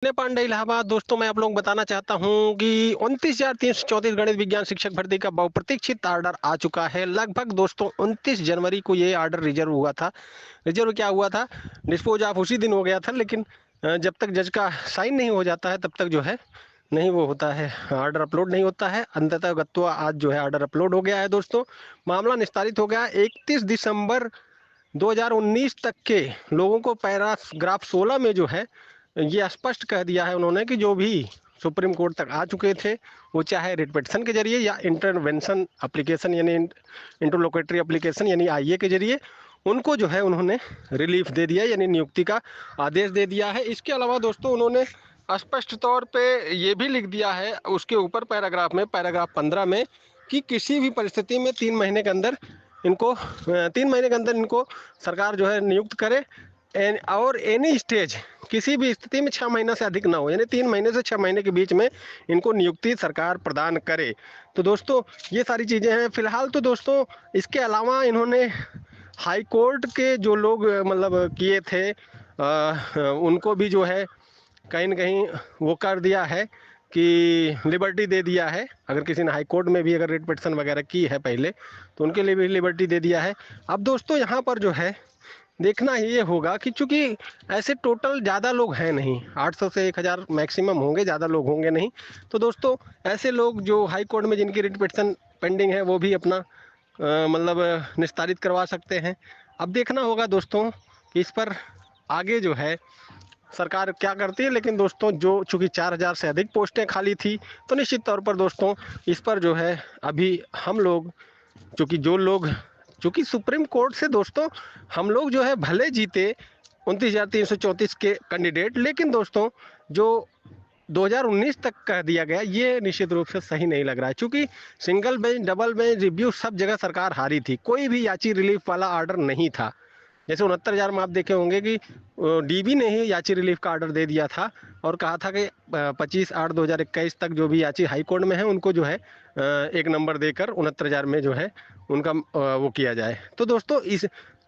पांडे इलाहाबाद। दोस्तों, मैं आप लोगों को बताना चाहता हूं कि 29,334 गणित विज्ञान शिक्षक भर्ती का बहुप्रतीक्षित ऑर्डर आ चुका है। लगभग दोस्तों 29 जनवरी को ये ऑर्डर रिजर्व हुआ था। रिजर्व क्या हुआ था, डिस्पोज ऑफ उसी दिन हो गया था, लेकिन जब तक जज का साइन नहीं हो जाता है तब तक जो है नहीं वो होता है, ऑर्डर अपलोड नहीं होता है। अंततः गत्वा आज जो है ऑर्डर अपलोड हो गया है। दोस्तों, मामला निस्तारित हो गया। 31 दिसंबर 2019 तक के लोगों को पैराग्राफ 16 में जो है ये स्पष्ट कह दिया है उन्होंने कि जो भी सुप्रीम कोर्ट तक आ चुके थे, वो चाहे रिट पिटीशन के जरिए या इंटरवेंशन एप्लीकेशन यानी इंटरलोकेटरी एप्लीकेशन यानी आईए के जरिए, उनको जो है उन्होंने रिलीफ दे दिया, यानी नियुक्ति का आदेश दे दिया है। इसके अलावा दोस्तों उन्होंने स्पष्ट तौर पे ये भी लिख दिया है उसके ऊपर पैराग्राफ में, पैराग्राफ 15 में, कि किसी भी परिस्थिति में 3 महीने के अंदर इनको 3 महीने के अंदर इनको सरकार जो है नियुक्त करे। और एनी स्टेज, किसी भी स्थिति में 6 महीना से अधिक ना हो, यानी 3 महीने से 6 महीने के बीच में इनको नियुक्ति सरकार प्रदान करे। तो दोस्तों ये सारी चीज़ें हैं फिलहाल। तो दोस्तों इसके अलावा इन्होंने हाई कोर्ट के जो लोग मतलब किए थे उनको भी जो है कहीं ना कहीं वो कर दिया है कि लिबर्टी दे दिया है। अगर किसी ने हाई कोर्ट में भी अगर रिट पिटीशन वगैरह की है पहले, तो उनके लिए भी लिबर्टी दे दिया है। अब दोस्तों यहाँ पर जो है देखना ये होगा कि चूंकि ऐसे टोटल ज़्यादा लोग हैं नहीं, 800 से 1000 मैक्सिमम होंगे, ज़्यादा लोग होंगे नहीं। तो दोस्तों ऐसे लोग जो हाई कोर्ट में जिनकी रिट पिटीशन पेंडिंग है वो भी अपना मतलब निस्तारित करवा सकते हैं। अब देखना होगा दोस्तों कि इस पर आगे जो है सरकार क्या करती है। लेकिन दोस्तों जो चूंकि 4000 से अधिक पोस्टें खाली थी, तो निश्चित तौर पर दोस्तों इस पर जो है अभी हम लोग, चूंकि जो लोग, चूंकि सुप्रीम कोर्ट से दोस्तों हम लोग जो है भले जीते 29,334 के कैंडिडेट, लेकिन दोस्तों जो 2019 तक कह दिया गया ये निश्चित रूप से सही नहीं लग रहा है। चूंकि single bench, double bench, review सब जगह सरकार हारी थी, कोई भी याची रिलीफ वाला ऑर्डर नहीं था। जैसे 69,000 में आप देखे होंगे कि डीबी ने ही याची रिलीफ का ऑर्डर दे दिया था और कहा था कि 25/8/2021 तक जो भी याची हाई कोर्ट में है उनको जो है एक नंबर देकर 69,000 में जो है उनका वो किया जाए। तो दोस्तों इस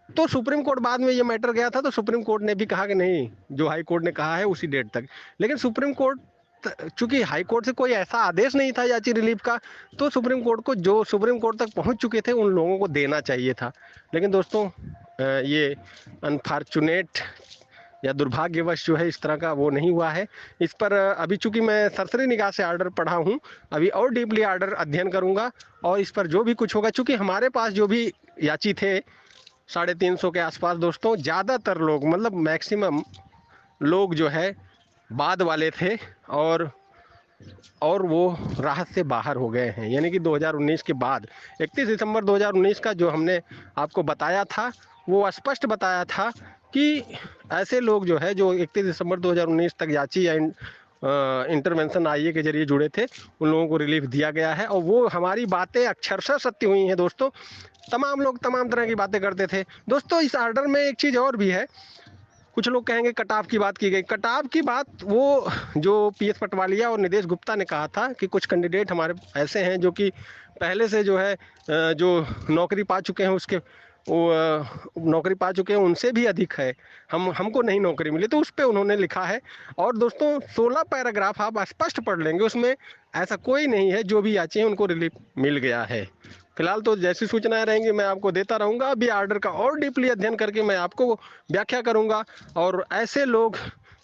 तो सुप्रीम कोर्ट बाद में ये मैटर गया था, तो सुप्रीम कोर्ट ने भी कहा कि नहीं, जो हाई कोर्ट ने कहा है उसी डेट तक। लेकिन सुप्रीम कोर्ट, चूंकि हाई कोर्ट से कोई ऐसा आदेश नहीं था याची रिलीफ का, तो सुप्रीम कोर्ट को जो सुप्रीम कोर्ट तक पहुंच चुके थे उन लोगों को देना चाहिए था। लेकिन दोस्तों ये अनफॉर्चुनेट या दुर्भाग्यवश जो है इस तरह का वो नहीं हुआ है। इस पर अभी चूंकि मैं सरसरी निगाह से ऑर्डर पढ़ा हूँ, अभी और डीपली ऑर्डर अध्ययन करूंगा और इस पर जो भी कुछ होगा, चूंकि हमारे पास जो भी याची थे 350 के आसपास दोस्तों, ज़्यादातर लोग मतलब मैक्सिमम लोग जो है बाद वाले थे और वो राहत से बाहर हो गए हैं। यानी कि 2019 के बाद 31 दिसंबर 2019 का जो हमने आपको बताया था वो स्पष्ट बताया था कि ऐसे लोग जो है जो 31 दिसंबर 2019 तक याची या इंटरवेंशन आईए के जरिए जुड़े थे, उन लोगों को रिलीफ दिया गया है। और वो हमारी बातें अक्षरशः सत्य हुई हैं दोस्तों। तमाम लोग तमाम तरह की बातें करते थे दोस्तों। इस ऑर्डर में एक चीज़ और भी है, कुछ लोग कहेंगे कटाव की बात की गई। कटाव की बात वो जो पीएस पटवालिया और निदेश गुप्ता ने कहा था कि कुछ कैंडिडेट हमारे ऐसे हैं जो कि पहले से जो है जो नौकरी पा चुके हैं, उसके वो नौकरी पा चुके हैं, उनसे भी अधिक है, हमको नहीं नौकरी मिली, तो उस पर उन्होंने लिखा है। और दोस्तों 16 पैराग्राफ आप स्पष्ट पढ़ लेंगे, उसमें ऐसा कोई नहीं है, जो भी याची है उनको रिलीफ मिल गया है। फिलहाल तो जैसी सूचनाएं रहेंगी मैं आपको देता रहूंगा। अभी ऑर्डर का और डीपली अध्ययन करके मैं आपको व्याख्या करूंगा। और ऐसे लोग,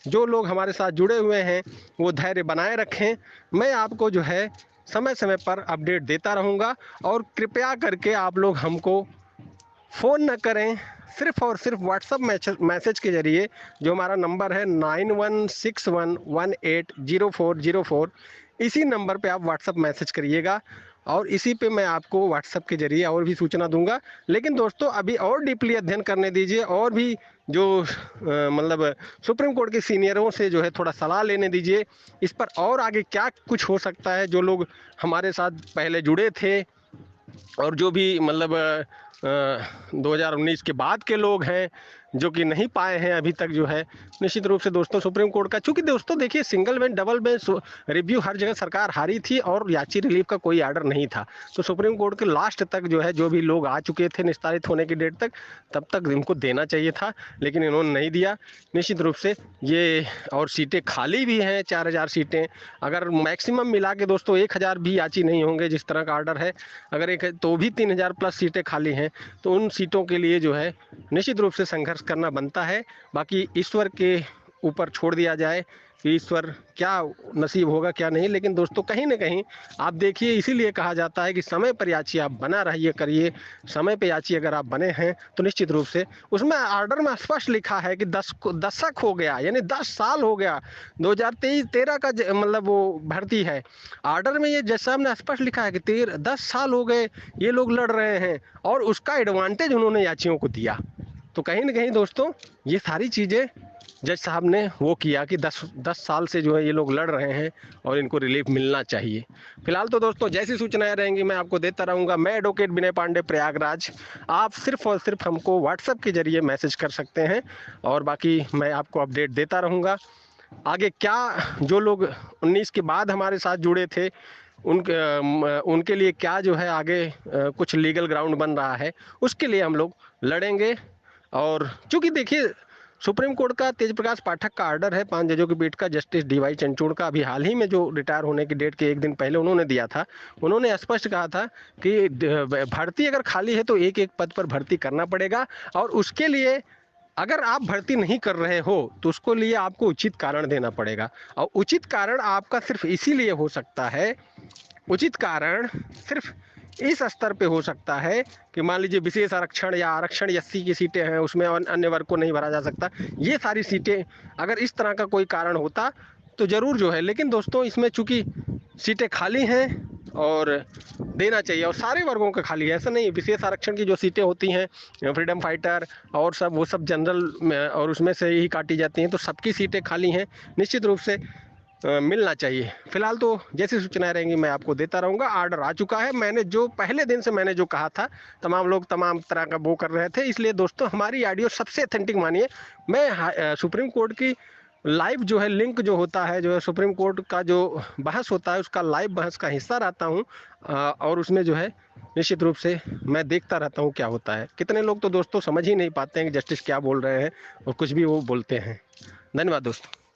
जो लोग हमारे साथ जुड़े हुए हैं, वो धैर्य बनाए रखें। मैं आपको जो है समय समय पर अपडेट देता रहूंगा। और कृपया करके आप लोग हमको फ़ोन न करें, सिर्फ और सिर्फ व्हाट्सअप मैसेज के जरिए, जो हमारा नंबर है 9161180404, इसी नंबर पे आप व्हाट्सअप मैसेज करिएगा और इसी पे मैं आपको व्हाट्सएप के जरिए और भी सूचना दूंगा। लेकिन दोस्तों अभी और डीपली अध्ययन करने दीजिए और भी जो मतलब सुप्रीम कोर्ट के सीनियरों से जो है थोड़ा सलाह लेने दीजिए इस पर, और आगे क्या कुछ हो सकता है। जो लोग हमारे साथ पहले जुड़े थे और जो भी मतलब 2019 के बाद के लोग हैं, जो कि नहीं पाए हैं अभी तक जो है। निश्चित रूप से दोस्तों सुप्रीम कोर्ट का, चूंकि दोस्तों देखिए single bench double bench review हर जगह सरकार हारी थी और याची रिलीफ का कोई आर्डर नहीं था। तो सुप्रीम कोर्ट के लास्ट तक जो है जो भी लोग आ चुके थे निस्तारित होने की डेट तक, तब तक इनको देना चाहिए था, लेकिन इन्होंने नहीं दिया। निश्चित रूप से ये, और सीटें खाली भी हैं 4000 सीटें। अगर मैक्सिमम मिला के दोस्तों 1000 भी याची नहीं होंगे जिस तरह का आर्डर है, अगर एक तो भी 3000 प्लस सीटें खाली हैं, तो उन सीटों के लिए जो है निश्चित रूप से संघर्ष करना बनता है। बाकी ईश्वर के ऊपर छोड़ दिया जाए कि ईश्वर क्या नसीब होगा क्या नहीं। लेकिन दोस्तों कहीं ना कहीं आप देखिए, इसीलिए कहा जाता है कि समय पर याची आप बना रहिए करिए। समय पे याची अगर आप बने हैं तो निश्चित रूप से, उसमें आर्डर में स्पष्ट लिखा है कि दशक हो गया, यानी 10 साल हो गया, 2023-13 का मतलब वो भर्ती है। आर्डर में ये जज साहब ने स्पष्ट लिखा है कि 10 साल हो गए ये लोग लड़ रहे हैं, और उसका एडवांटेज उन्होंने याचियों को दिया। तो कहीं ना कहीं दोस्तों ये सारी चीज़ें जज साहब ने वो किया कि 10 साल से जो है ये लोग लड़ रहे हैं और इनको रिलीफ मिलना चाहिए। फिलहाल तो दोस्तों जैसी सूचनाएं रहेंगी मैं आपको देता रहूंगा। मैं एडवोकेट विनय पांडे, प्रयागराज। आप सिर्फ और सिर्फ हमको व्हाट्सएप के जरिए मैसेज कर सकते हैं, और बाकी मैं आपको अपडेट देता रहूंगा। आगे क्या, जो लोग 19 के बाद हमारे साथ जुड़े थे उनके लिए क्या जो है आगे कुछ लीगल ग्राउंड बन रहा है, उसके लिए हम लोग लड़ेंगे। और चूंकि देखिए सुप्रीम कोर्ट का तेज प्रकाश पाठक का आर्डर है 5 जजों की पीठ का, जस्टिस डीवाई चंद्रचूड़ का, अभी हाल ही में जो रिटायर होने की डेट के एक दिन पहले उन्होंने दिया था। उन्होंने स्पष्ट कहा था कि भर्ती अगर खाली है तो एक एक पद पर भर्ती करना पड़ेगा, और उसके लिए अगर आप भर्ती नहीं कर रहे हो तो उसको लिए आपको उचित कारण देना पड़ेगा। और उचित कारण आपका सिर्फ इसीलिए हो सकता है, उचित कारण सिर्फ इस स्तर पे हो सकता है कि मान लीजिए विशेष आरक्षण या आरक्षण 80 की सीटें हैं उसमें अन्य वर्ग को नहीं भरा जा सकता, ये सारी सीटें अगर इस तरह का कोई कारण होता तो जरूर जो है। लेकिन दोस्तों इसमें चूंकि सीटें खाली हैं और देना चाहिए, और सारे वर्गों का खाली है, ऐसा नहीं। विशेष आरक्षण की जो सीटें होती हैं फ्रीडम फाइटर और सब, वो सब जनरल में और उसमें से ही काटी जाती हैं, तो सबकी सीटें खाली हैं, निश्चित रूप से मिलना चाहिए। फिलहाल तो जैसी सूचनाएं रहेंगी मैं आपको देता रहूंगा। आर्डर आ चुका है, मैंने जो पहले दिन से मैंने जो कहा था, तमाम लोग तमाम तरह का वो कर रहे थे, इसलिए दोस्तों हमारी ऑडियो सबसे अथेंटिक मानिए। मैं सुप्रीम कोर्ट की लाइव जो है लिंक जो होता है, जो है सुप्रीम कोर्ट का जो बहस होता है उसका लाइव बहस का हिस्सा रहता हूँ, और उसमें जो है निश्चित रूप से मैं देखता रहता हूँ क्या होता है। कितने लोग तो दोस्तों समझ ही नहीं पाते हैं कि जस्टिस क्या बोल रहे हैं और कुछ भी वो बोलते हैं। धन्यवाद दोस्तों।